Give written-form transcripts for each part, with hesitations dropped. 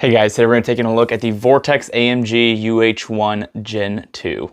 Hey guys, today we're going to take a look at the Vortex AMG UH-1 Gen 2.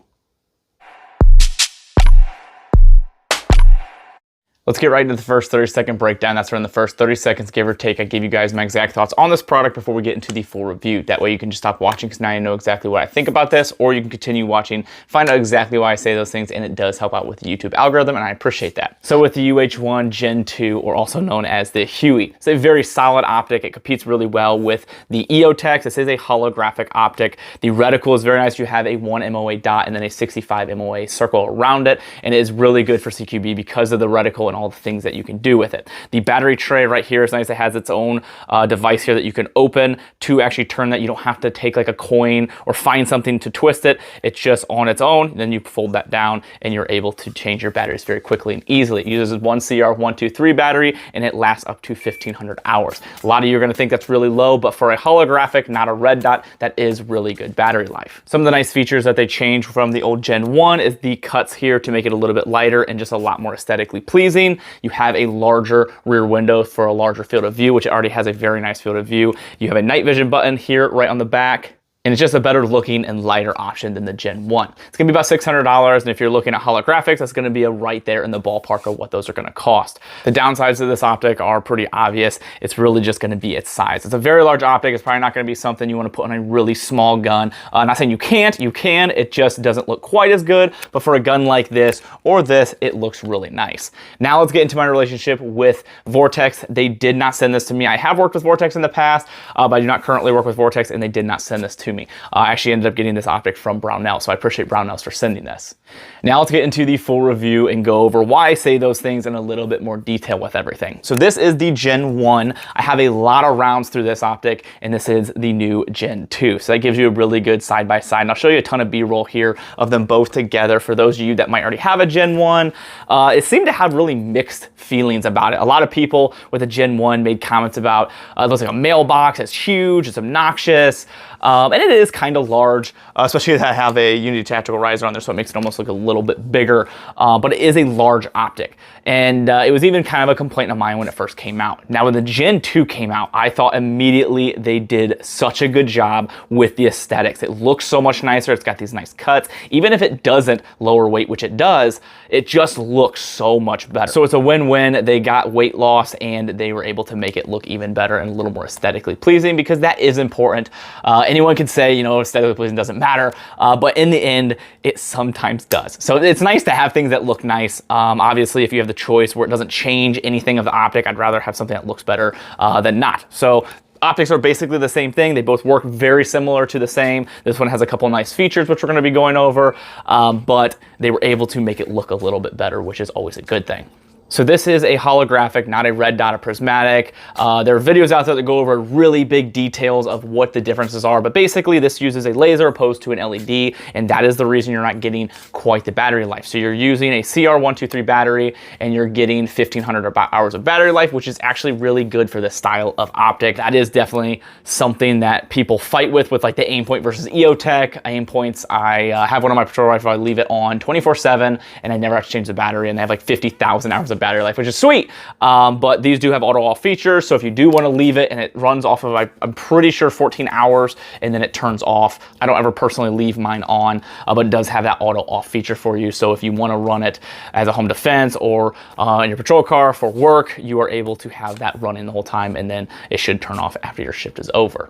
Let's get right into the first 30-second breakdown. That's where in the first 30 seconds, give or take, I give you guys my exact thoughts on this product before we get into the full review. That way you can just stop watching because now you know exactly what I think about this, or you can continue watching, find out exactly why I say those things, and it does help out with the YouTube algorithm, and I appreciate that. So with the UH-1 Gen 2, or also known as the Huey, it's a very solid optic. It competes really well with the Eotech. This is a holographic optic. The reticle is very nice. You have a 1 MOA dot and then a 65 MOA circle around it, and it is really good for CQB because of the reticle and all the things that you can do with it. The battery tray right here is nice. It has its own device here that you can open to actually turn that. You don't have to take like a coin or find something to twist it. It's just on its own. Then you fold that down and you're able to change your batteries very quickly and easily. It uses one CR123 battery and it lasts up to 1500 hours. A lot of you are going to think that's really low, but for a holographic, not a red dot, that is really good battery life. Some of the nice features that they changed from the old Gen 1 is the cuts here to make it a little bit lighter and just a lot more aesthetically pleasing. You have a larger rear window for a larger field of view, which already has a very nice field of view. You have a night vision button here right on the back. And it's just a better looking and lighter option than the Gen 1. It's gonna be about $600, and if you're looking at holographics, that's gonna be right there in the ballpark of what those are gonna cost. The downsides of this optic are pretty obvious. It's really just gonna be its size. It's a very large optic. It's probably not gonna be something you wanna put on a really small gun. Not saying you can't, you can, it just doesn't look quite as good, but for a gun like this or this, it looks really nice. Now let's get into my relationship with Vortex. They did not send this to me. I have worked with Vortex in the past, but I do not currently work with Vortex, and they did not send this to me. I actually ended up getting this optic from Brownell, so I appreciate Brownells for sending this. Now let's get into the full review and go over why I say those things in a little bit more detail with everything. So this is the Gen 1. I have a lot of rounds through this optic, and this is the new Gen 2. So that gives you a really good side-by-side. And I'll show you a ton of B-roll here of them both together for those of you that might already have a Gen 1. It seemed to have really mixed feelings about it. A lot of people with a Gen 1 made comments about it looks like a mailbox, it's huge, it's obnoxious, and it is kind of large, especially that I have a unidetachable riser on there, so it makes it almost look a little bit bigger, but it is a large optic. And it was even kind of a complaint of mine when it first came out. Now when the Gen 2 came out, I thought immediately they did such a good job with the aesthetics. It looks so much nicer, it's got these nice cuts. Even if it doesn't lower weight, which it does, it just looks so much better. So it's a win-win. They got weight loss and they were able to make it look even better and a little more aesthetically pleasing, because that is important. Anyone can say, you know, aesthetically pleasing doesn't matter, but in the end, it sometimes does. So it's nice to have things that look nice. Obviously, if you have the choice where it doesn't change anything of the optic, I'd rather have something that looks better than not. So optics are basically the same thing. They both work very similar to the same. This one has a couple of nice features, which we're going to be going over, but they were able to make it look a little bit better, which is always a good thing. So this is a holographic, not a red dot or prismatic. There are videos out there that go over really big details of what the differences are, but basically this uses a laser opposed to an LED, and that is the reason you're not getting quite the battery life. So you're using a CR123 battery and you're getting 1500 hours of battery life, which is actually really good for this style of optic. That is definitely something that people fight with like the Aimpoint versus Eotech. Aimpoints, I have one on my patrol rifle, I leave it on 24/7 and I never have to change the battery, and they have like 50,000 hours of battery life, which is sweet. But these do have auto off features, so if you do want to leave it and it runs off of, I'm pretty sure 14 hours and then it turns off. I don't ever personally leave mine on, but it does have that auto off feature for you. So if you want to run it as a home defense or in your patrol car for work, you are able to have that running the whole time, and then it should turn off after your shift is over.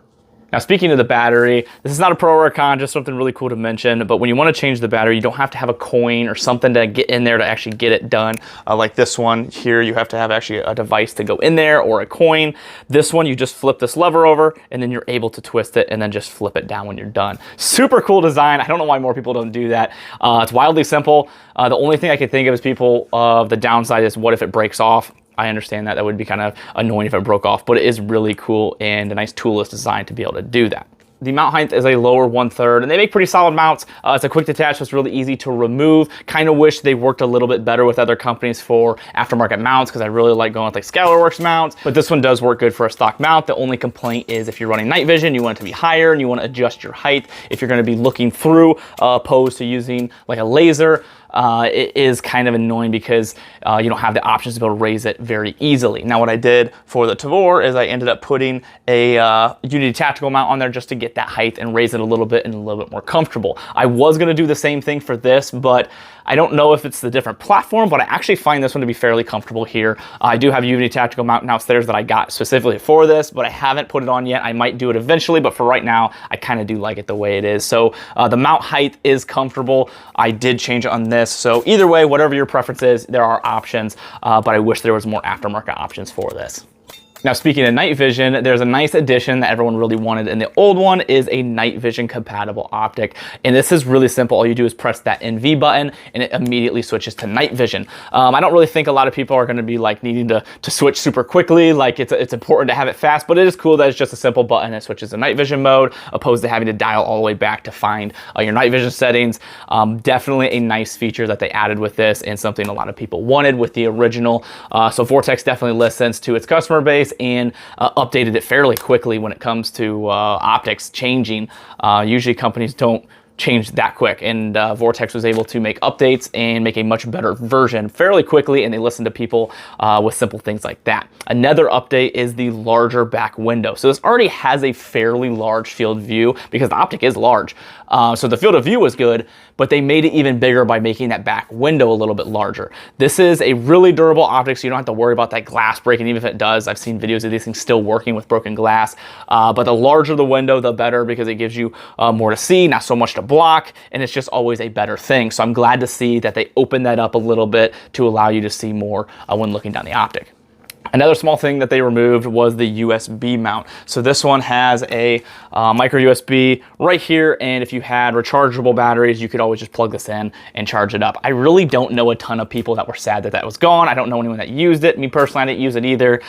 Now, speaking of the battery, this is not a pro or a con, just something really cool to mention, but when you want to change the battery, you don't have to have a coin or something to get in there to actually get it done. Like this one here, you have to have actually a device to go in there or a coin. This one, you just flip this lever over and then you're able to twist it and then just flip it down when you're done. Super cool design. I don't know why more people don't do that. It's wildly simple. The only thing I can think of is people, the downside is what if it breaks off? I understand that would be kind of annoying if it broke off, but it is really cool and a nice toolless design to be able to do that. The mount height is a lower 1/3, and they make pretty solid mounts. It's a quick detach, so it's really easy to remove. Kind of wish they worked a little bit better with other companies for aftermarket mounts, because I really like going with like Scalarworks mounts, but this one does work good for a stock mount. The only complaint is if you're running night vision, you want it to be higher and you want to adjust your height if you're going to be looking through, opposed to using like a laser. it is kind of annoying because you don't have the options to be able to raise it very easily. Now what I did for the Tavor is I ended up putting a Unity tactical mount on there just to get that height and raise it a little bit and a little bit more comfortable. I was going to do the same thing for this, but I don't know if it's the different platform, but I actually find this one to be fairly comfortable here. I do have a Unity tactical mount downstairs that I got specifically for this, but I haven't put it on yet. I might do it eventually, but for right now, I kind of do like it the way it is. So the mount height is comfortable. I did change it on this. So either way, whatever your preference is, there are options, but I wish there was more aftermarket options for this. Now, speaking of night vision, there's a nice addition that everyone really wanted in the old one is a night vision compatible optic. And this is really simple. All you do is press that NV button and it immediately switches to night vision. I don't really think a lot of people are gonna be like needing to switch super quickly. Like it's important to have it fast, but it is cool that it's just a simple button that switches to night vision mode opposed to having to dial all the way back to find your night vision settings. Definitely a nice feature that they added with this and something a lot of people wanted with the original. So Vortex definitely listens to its customer base and updated it fairly quickly when it comes to optics changing. Usually companies don't change that quick, and Vortex was able to make updates and make a much better version fairly quickly, and they listen to people with simple things like that. Another update is the larger back window. So this already has a fairly large field of view because the optic is large. So the field of view was good, but they made it even bigger by making that back window a little bit larger. This is a really durable optic, so you don't have to worry about that glass breaking, even if it does. I've seen videos of these things still working with broken glass, but the larger the window, the better, because it gives you more to see, not so much to block, and it's just always a better thing. So I'm glad to see that they opened that up a little bit to allow you to see more when looking down the optic. Another small thing that they removed was the USB mount. So this one has a micro USB right here, and if you had rechargeable batteries, you could always just plug this in and charge it up. I really don't know a ton of people that were sad that that was gone. I don't know anyone that used it. Me personally, I didn't use it either.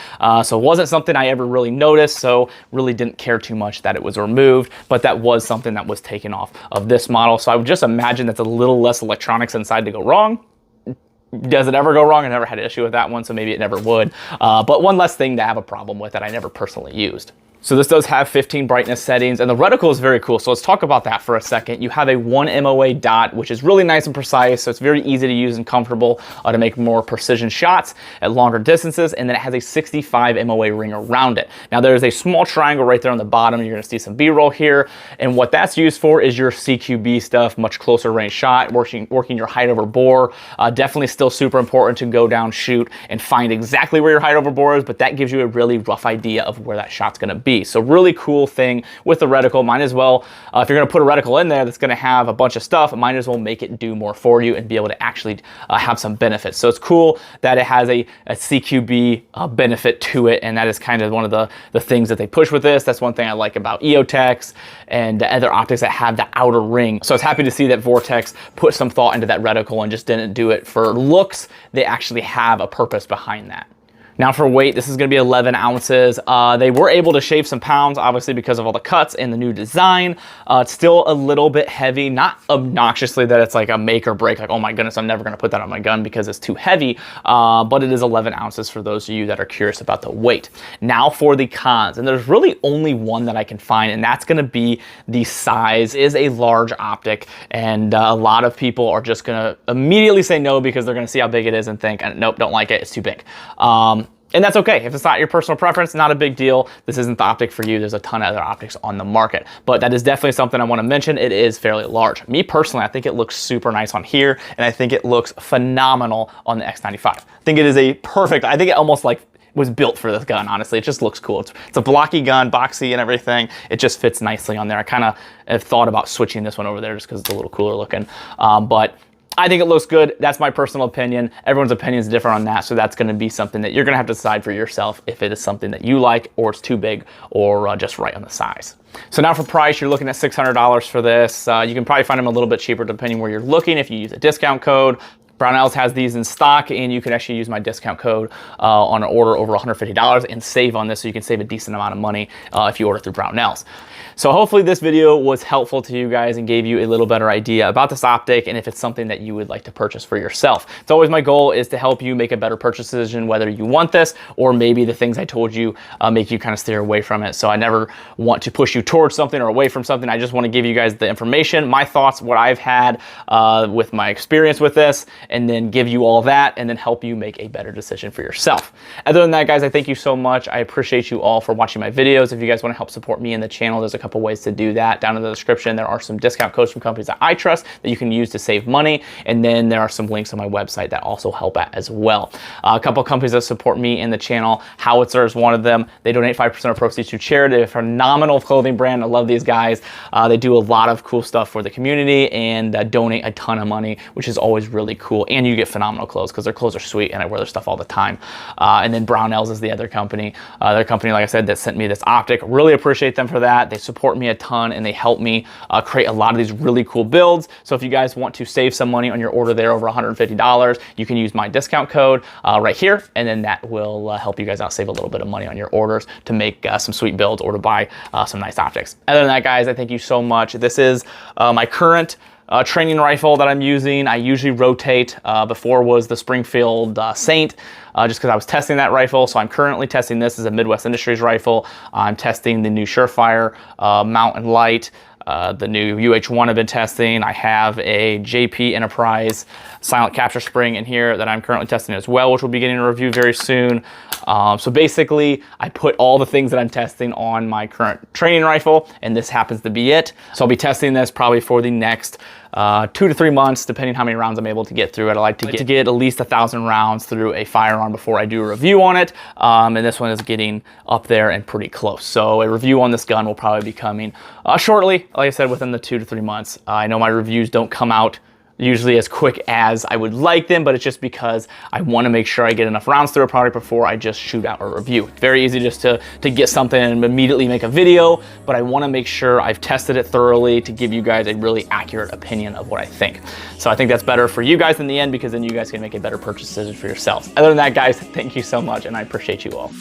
So it wasn't something I ever really noticed, so really didn't care too much that it was removed, but that was something that was taken off of this model. So I would just imagine that's a little less electronics inside to go wrong. Does it ever go wrong? I never had an issue with that one, so maybe it never would. But one less thing to have a problem with that I never personally used. So this does have 15 brightness settings, and the reticle is very cool. So let's talk about that for a second. You have a 1 MOA dot, which is really nice and precise. So it's very easy to use and comfortable to make more precision shots at longer distances. And then it has a 65 MOA ring around it. Now there's a small triangle right there on the bottom. You're gonna see some B-roll here. And what that's used for is your CQB stuff, much closer range shot, working your height over bore. Definitely still super important to go down, shoot, and find exactly where your height over bore is, but that gives you a really rough idea of where that shot's gonna be. So really cool thing with the reticle. Might as well, if you're gonna put a reticle in there that's gonna have a bunch of stuff, might as well make it do more for you and be able to actually have some benefits. So it's cool that it has a CQB benefit to it, and that is kind of one of the things that they push with this. That's one thing I like about Eotechs and other optics that have the outer ring. So I was happy to see that Vortex put some thought into that reticle and just didn't do it for looks. They actually have a purpose behind that. Now for weight, this is gonna be 11 ounces. They were able to shave some pounds, obviously because of all the cuts and the new design. It's still a little bit heavy, not obnoxiously that it's like a make or break, like, oh my goodness, I'm never gonna put that on my gun because it's too heavy, but it is 11 ounces for those of you that are curious about the weight. Now for the cons, and there's really only one that I can find, and that's gonna be the size. It is a large optic, and a lot of people are just gonna immediately say no because they're gonna see how big it is and think, nope, don't like it, it's too big. And that's okay. If it's not your personal preference, not a big deal. This isn't the optic for you. There's a ton of other optics on the market. But that is definitely something I want to mention. It is fairly large. Me personally, I think it looks super nice on here, and I think it looks phenomenal on the X95. I think it is a perfect, I think it almost like was built for this gun, honestly. It just looks cool. It's a blocky gun, boxy and everything. It just fits nicely on there. I kind of have thought about switching this one over there just because it's a little cooler looking. But I think it looks good. That's my personal opinion. Everyone's opinion is different on that, so that's gonna be something that you're gonna have to decide for yourself if it is something that you like, or it's too big, or just right on the size. So now for price, you're looking at $600 for this. You can probably find them a little bit cheaper depending where you're looking if you use a discount code. Brownells has these in stock, and you can actually use my discount code on an order over $150 and save on this, so you can save a decent amount of money if you order through Brownells. So hopefully this video was helpful to you guys and gave you a little better idea about this optic, and if it's something that you would like to purchase for yourself. It's always my goal is to help you make a better purchase decision, whether you want this or maybe the things I told you make you kind of steer away from it. So I never want to push you towards something or away from something. I just want to give you guys the information, my thoughts, what I've had with my experience with this, and then give you all that and then help you make a better decision for yourself. Other than that, guys, I thank you so much. I appreciate you all for watching my videos. If you guys want to help support me and the channel, there's a couple ways to do that. Down in the description, there are some discount codes from companies that I trust that you can use to save money. And then there are some links on my website that also help out as well. A couple of companies that support me and the channel, Howitzer is one of them. They donate 5% of proceeds to charity. They're a phenomenal clothing brand. I love these guys. They do a lot of cool stuff for the community and donate a ton of money, which is always really cool. And you get phenomenal clothes because their clothes are sweet and I wear their stuff all the time. And then Brownells is the other company. Their company, like I said, that sent me this optic. Really appreciate them for that. They support me a ton and they help me create a lot of these really cool builds. So if you guys want to save some money on your order there over $150, you can use my discount code right here, and then that will help you guys out, save a little bit of money on your orders to make some sweet builds or to buy some nice optics. Other than that, guys, I thank you so much. This is my current training rifle that I'm using. I usually rotate. Before was the Springfield Saint, just because I was testing that rifle. So I'm currently testing this as a Midwest Industries rifle. I'm testing the new Surefire Mountain Light. The new UH-1 I've been testing. I have a JP Enterprise silent capture spring in here that I'm currently testing as well, which we'll be getting a review very soon. So basically, I put all the things that I'm testing on my current training rifle, and this happens to be it. So I'll be testing this probably for the next 2 to 3 months, depending how many rounds I'm able to get through it. I like to get at least 1,000 rounds through a firearm before I do a review on it. And this one is getting up there and pretty close. So a review on this gun will probably be coming shortly, like I said, within the 2 to 3 months. I know my reviews don't come out usually as quick as I would like them, but it's just because I want to make sure I get enough rounds through a product before I just shoot out a review. It's very easy just to get something and immediately make a video, but I want to make sure I've tested it thoroughly to give you guys a really accurate opinion of what I think. So I think that's better for you guys in the end, because then you guys can make a better purchase decision for yourselves. Other than that, guys, thank you so much, and I appreciate you all.